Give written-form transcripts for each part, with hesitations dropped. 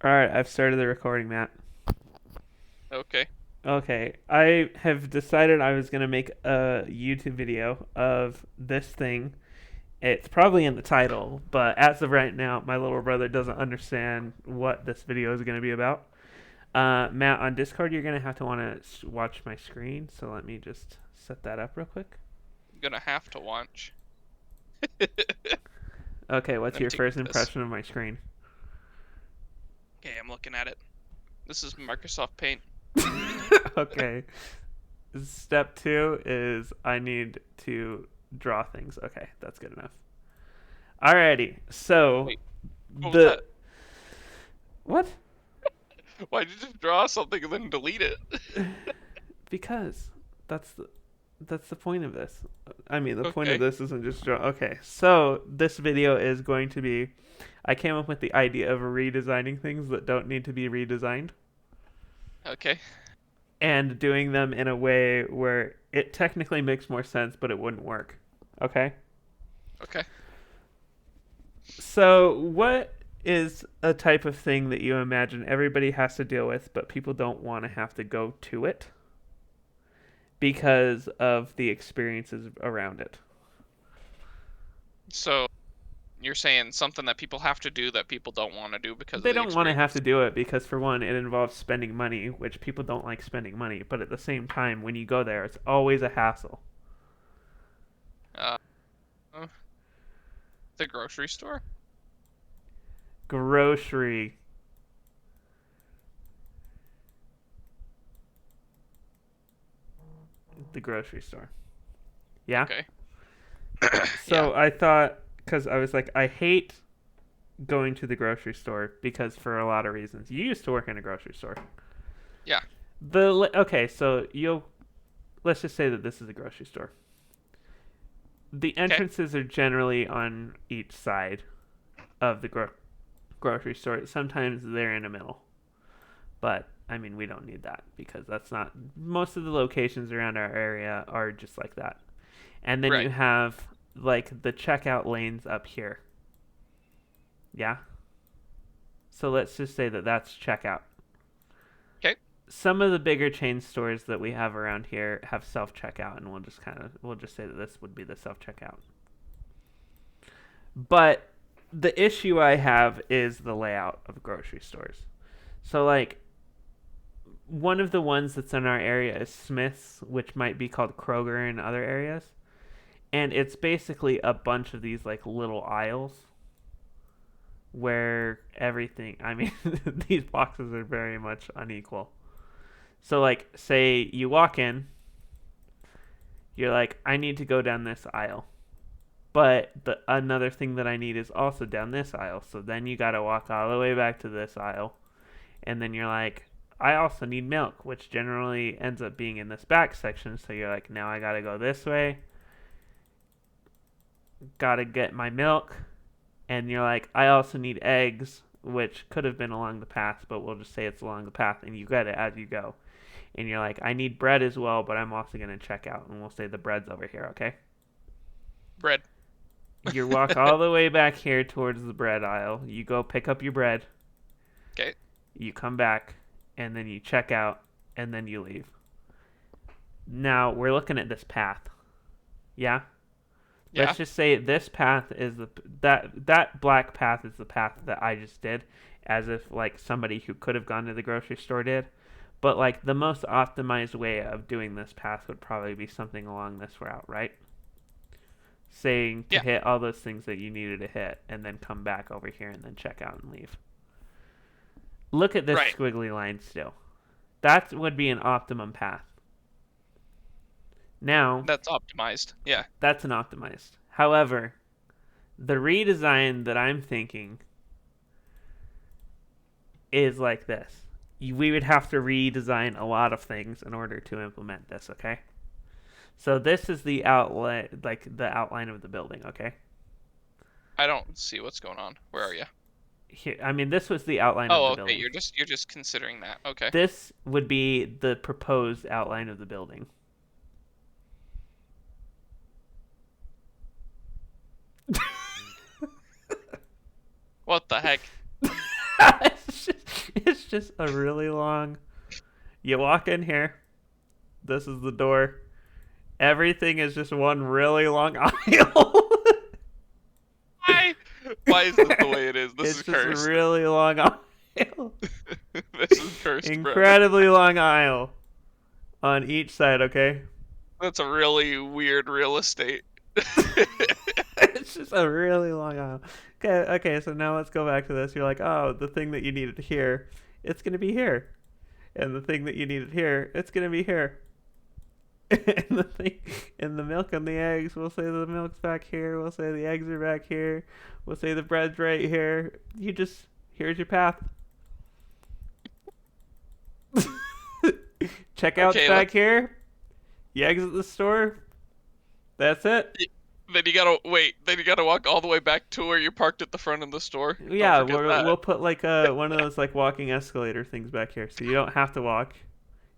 All right, I've started the recording, Matt. Okay. Okay, I have decided I was going to make a YouTube video of this thing. It's probably in the title, but as of right now, my little brother doesn't understand what this video is going to be about. Matt, on Discord, you're going to have to want to watch my screen, so let me just set that up real quick. I'm gonna have to watch. Okay, what's I'm your taking first this. impression of my screen? Okay, I'm looking at it. This is Microsoft Paint. Okay, step two is I need to draw things. Okay, that's good enough. Alrighty, so Wait, what was the that? what? Why did you just draw something and then delete it? Because that's the point of this. I mean, the point of Okay. this isn't just draw. Okay, so this video is going to be. I came up with the idea of redesigning things that don't need to be redesigned Okay. and doing them in a way where it technically makes more sense, but it wouldn't work. Okay. Okay. So, what is a type of thing that you imagine everybody has to deal with, but people don't want to have to go to it because of the experiences around it? So you're saying something that people have to do that people don't want to do because of They the don't want to have to experience. do it because, for one, it involves spending money, which people don't like spending money, but at the same time, when you go there, it's always a hassle. Uh, the grocery store. Grocery. The grocery store. Yeah? Okay. Yeah. So I thought, because I was like, I hate going to the grocery store because for a lot of reasons. You used to work in a grocery store. Yeah. Okay, so you'll let's just say that this is a grocery store. The Okay. entrances are generally on each side of the grocery store. Sometimes they're in the middle, but I mean we don't need that because that's not most of the locations around our area are just like that. And then you Right. have like the checkout lanes up here. Yeah. So let's just say that that's checkout. Okay. Some of the bigger chain stores that we have around here have self checkout, and we'll just say that this would be the self checkout. But the issue I have is the layout of grocery stores. So like one of the ones that's in our area is Smith's, which might be called Kroger in other areas, and it's basically a bunch of these like little aisles where everything. I mean, these boxes are very much unequal. So like, say you walk in, you're like, I need to go down this aisle. But the another thing that I need is also down this aisle. So then you got to walk all the way back to this aisle, and then you're like, I also need milk, which generally ends up being in this back section. So you're like, now I got to go this way, got to get my milk, and you're like, I also need eggs, which could have been along the path, but we'll just say it's along the path, and you get it as you go. And you're like, I need bread as well, but I'm also going to check out, and we'll say the bread's over here, okay? Bread. You walk all the way back here towards the bread aisle. You go pick up your bread. Okay. You come back, and then you check out, and then you leave. Now we're looking at this path. Yeah. Yeah. Let's just say this path is that black path is the path that I just did, as if like somebody who could have gone to the grocery store did. But like the most optimized way of doing this path would probably be something along this route, right? Saying to Yeah. hit all those things that you needed to hit and then come back over here and then check out and leave. Look at this Right. squiggly line still. That would be an optimum path. Now, That's optimized. Yeah. that's an optimized. However, the redesign that I'm thinking is like this. We would have to redesign a lot of things in order to implement this, okay? So this is the outline like the outline of the building, okay? I don't see what's going on. Where are you? Here, I mean this was the outline of Oh, the okay. building. You're just considering that. Okay. This would be the proposed outline of the building. What the heck? just a really long. You walk in here. This is the door. Everything is just one really long aisle. Why? Why is this the way it is? This It's is just a cursed. really long aisle. This is cursed, Brennan. Incredibly long aisle on each side, okay? That's a really weird real estate. It's just a really long aisle. Okay, so now let's go back to this. You're like, oh, the thing that you needed here, it's going to be here. And the thing that you needed here, it's going to be here. And the thing, and the milk and the eggs, we'll say the milk's back here. We'll say the eggs are back here. We'll say the bread's right here. Here's your path. Checkout's back here. You exit the store. That's it. Then you gotta wait. Then you gotta walk all the way back to where you parked at the front of the store. Yeah, Don't forget that. we'll put like one of those like walking escalator things back here, so you don't have to walk.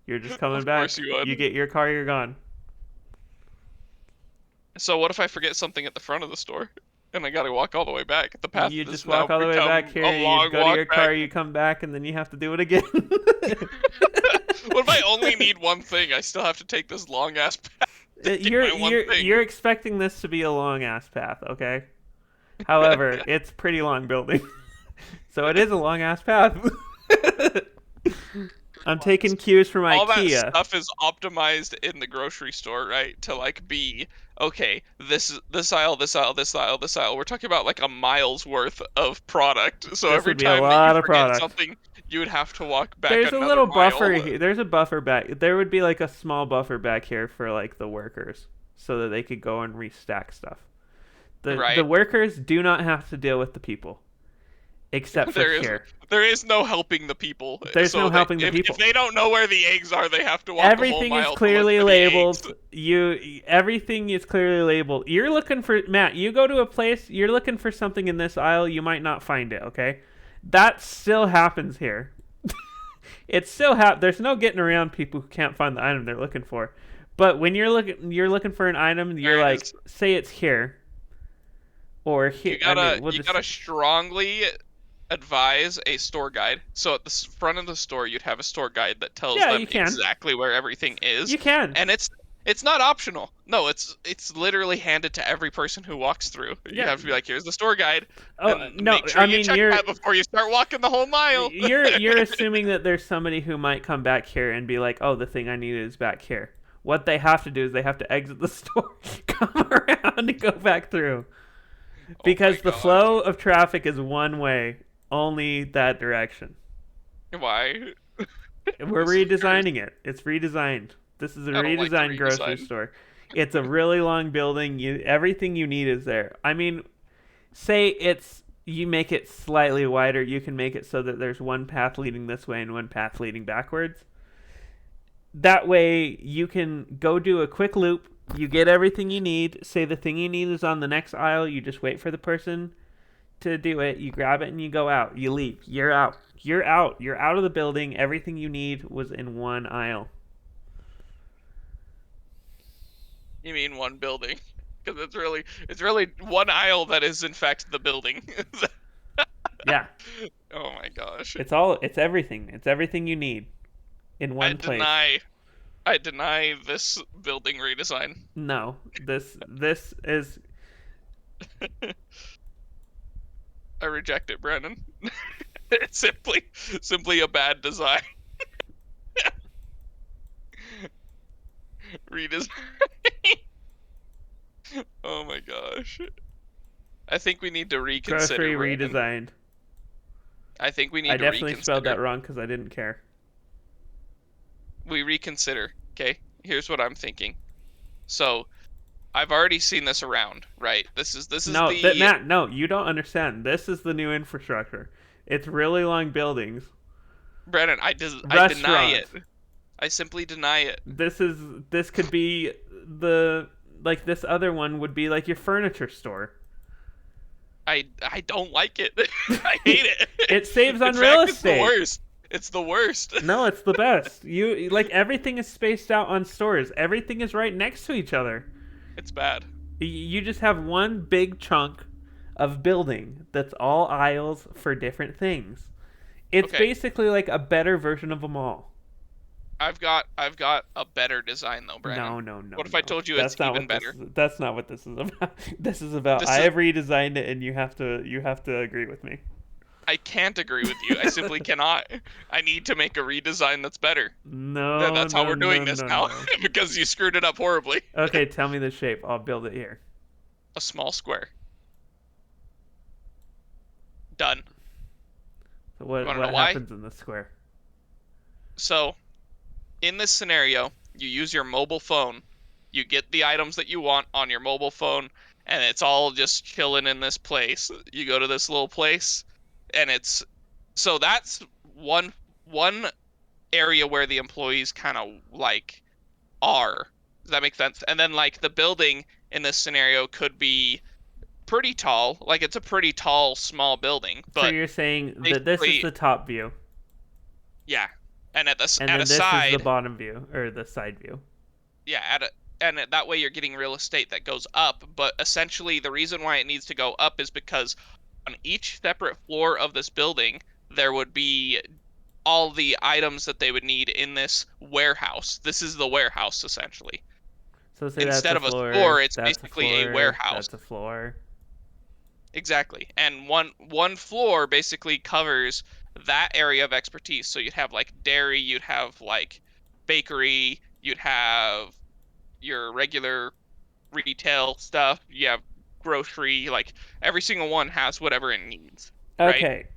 You're just coming Of back. course you would. You get your car, you're gone. So what if I forget something at the front of the store, and I gotta walk all the way back? The path You has just now walk all the way become back here. a You long go to walk your back. car, you come back, and then you have to do it again. What if I only need one thing? I still have to take this long ass path. You're expecting this to be a long ass path, okay? However, it's pretty long building, so it is a long ass path. I'm taking cues from All IKEA. that stuff is optimized in the grocery store, right? To like be okay. This aisle, this aisle, this aisle, this aisle. We're talking about like a mile's worth of product. So This every would be a time that lot you of forget product. something, you would have to walk back. There's a another little mile. buffer here. There's a buffer back. There would be like a small buffer back here for like the workers, so that they could go and restack stuff. The Right. workers do not have to deal with the people, except for here. There is no helping the people. There's no helping the people. If they don't know where the eggs are, they have to walk Everything the whole is mile clearly to look for the labeled. eggs. Everything is clearly labeled. You're looking for Matt. You go to a place. You're looking for something in this aisle. You might not find it. Okay, that still happens here. It still There's no getting around people who can't find the item they're looking for. But when you're looking for an item. You're There it like, is. say it's here, or here. You gotta strongly advise a store guide. So at the front of the store, you'd have a store guide that tells them you can. exactly where everything is. You can. And it's not optional. No, it's literally handed to every person who walks through. You Yeah. have to be like, here's the store guide. Oh and no! make sure I you mean, check that before you start walking the whole mile. you're assuming that there's somebody who might come back here and be like, oh, the thing I needed is back here. What they have to do is they have to exit the store, come around, and go back through. Because the flow of traffic is one way, only that direction. Why? We're redesigning it. It's redesigned. This is a I don't like the redesigned grocery redesign. store. It's a really long building. Everything you need is there. I mean, say you make it slightly wider. You can make it so that there's one path leading this way and one path leading backwards. That way, you can go do a quick loop. You get everything you need. Say the thing you need is on the next aisle. You just wait for the person to do it. You grab it and you go out. You leave. You're out. You're out. You're out of the building. Everything you need was in one aisle. You mean one building? Because it's really one aisle that is in fact the building. Yeah. Oh my gosh. It's everything. It's everything you need in one place. I deny this building redesign. No. This is I reject it, Brandon. It's simply a bad design. Redesign. Oh my gosh. I think we need to reconsider. grocery Brandon. redesigned. I think we need I to definitely reconsider. spelled that wrong because I didn't care. We reconsider. Okay, here's what I'm thinking. So, I've already seen this around, right? This is Matt, no, you don't understand. This is the new infrastructure. It's really long buildings. Brandon, I deny it. I simply deny it. This could be this other one would be like your furniture store. I don't like it. I hate it. It saves on In real fact, estate. It's the worst. It's the worst. No, it's the best. You everything is spaced out on stores. Everything is right next to each other. It's bad. You just have one big chunk of building that's all aisles for different things. It's Okay, basically like a better version of a mall. I've got a better design though, Brandon. No, no, no, What if I no. told you it's That's not even what this better? is. That's not what this is about. This is about This I is have redesigned it, and you have to agree with me. I can't agree with you. I simply cannot. I need to make a redesign that's better. No, That's how no, we're no, doing this no, now no. because you screwed it up horribly. Okay, tell me the shape. I'll build it here. A small square. Done. So You what want to know what why? happens in the square? So, in this scenario, you use your mobile phone. You get the items that you want on your mobile phone, and it's all just chilling in this place. You go to this little place, and it's so that's one area where the employees kind of like are. Does that make sense? And then like the building in this scenario could be pretty tall. Like it's a pretty tall, small building, So but you're saying that this is basically, the top view, yeah. And and at a then this is the side, bottom view or the side view. yeah, that way you're getting real estate that goes up. But essentially, the reason why it needs to go up is because on each separate floor of this building, there would be all the items that they would need in this warehouse. This is the warehouse essentially. So say that's Instead a of a store, floor, it's that's a basically a floor, warehouse. that's a floor. Exactly. And one floor basically covers that area of expertise. So you'd have like dairy, you'd have like bakery, you'd have your regular retail stuff, you have grocery, like every single one has whatever it needs, right? Okay,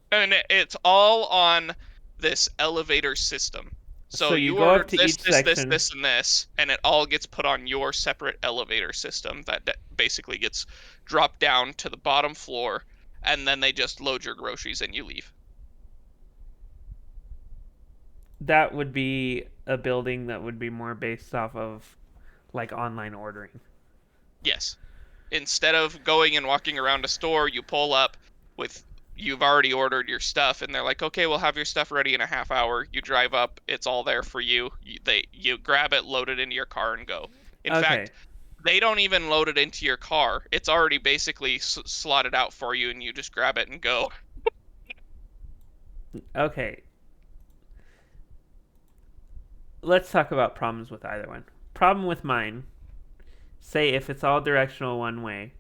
And it's all on this elevator system. so So you you go up ordered to this, each this, this, section. this, and this, and it all gets put on your separate elevator system that basically gets dropped down to the bottom floor, and then they just load your groceries and you leave. That would be a building that would be more based off of like online ordering. Yes. Instead of going and walking around a store, you pull up with you've already ordered your stuff and they're like, "Okay, we'll have your stuff ready in a half hour." You drive up, it's all there for you. You grab it, load it into your car and go. In Okay, fact, they don't even load it into your car. It's already basically slotted out for you and you just grab it and go. okay. Let's talk about problems with either one. Problem with mine, say if it's all directional one way,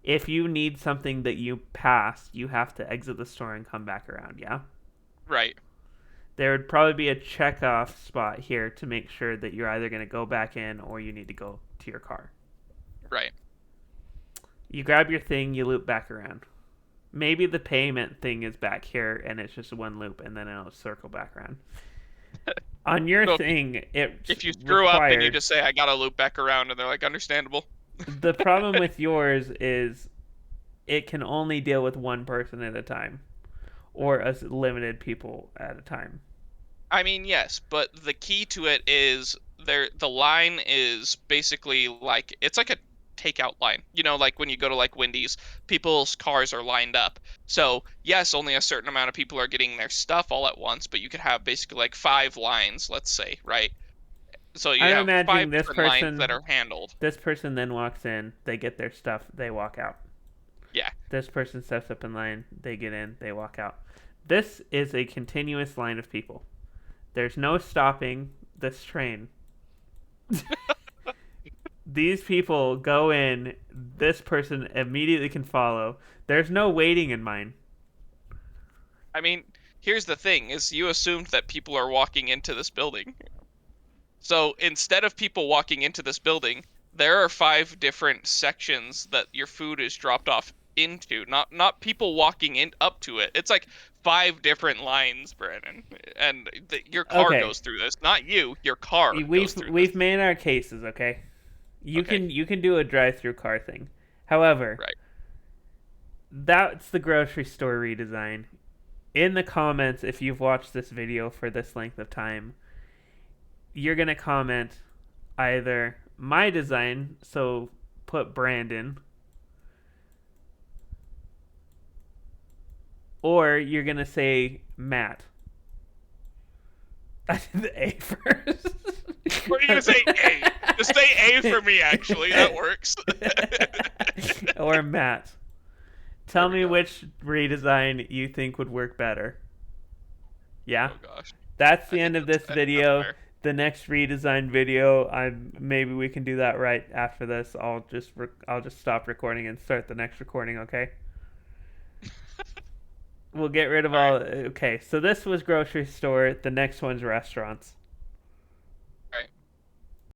if you need something that you passed, you have to exit the store and come back around, yeah? Right. There would probably be a check off spot here to make sure that you're either going to go back in or you need to go to your car. Right. You grab your thing, you loop back around. Maybe the payment thing is back here and it's just one loop and then it'll circle back around. On your So thing, it's if you screw up and you required. just say I got to loop back around and they're like understandable. The problem with yours is it can only deal with one person at a time or a limited people at a time. I mean, yes, but the key to it is the line is basically like it's like a takeout line. You know, like when you go to like Wendy's, people's cars are lined up. So, yes, only a certain amount of people are getting their stuff all at once, but you could have basically like five lines, let's say, right? So you I'm have five imagining this different lines that person are handled. this person then walks in, they get their stuff, they walk out. Yeah. This person steps up in line, they get in, they walk out. This is a continuous line of people. There's no stopping this train. These people go in, this person immediately can follow. There's no waiting in mine. I mean, here's the thing is you assumed that people are walking into this building. So instead of people walking into this building, there are five different sections that your food is dropped off into. Not people walking in up to it. It's like five different lines, Brandon. And your car Okay, goes through this. Not you, your car we've goes through this. we've made our cases, okay? You Okay, can do a drive-through car thing. However, right. that's the grocery store redesign. In the comments, if you've watched this video for this length of time, you're gonna comment either my design, so put Brandon, or you're gonna say Matt. I did the A first. What are you gonna say? A. Just say A for me. Actually, that works. Or Matt. There Tell we me go. which redesign you think would work better. Yeah. Oh gosh. That's I the think end of this that's enough video. fair. The next redesign video, I maybe we can do that right after this. I'll just stop recording and start the next recording, okay? We'll get rid of All right. all. Okay, so this was grocery store. The next one's restaurants.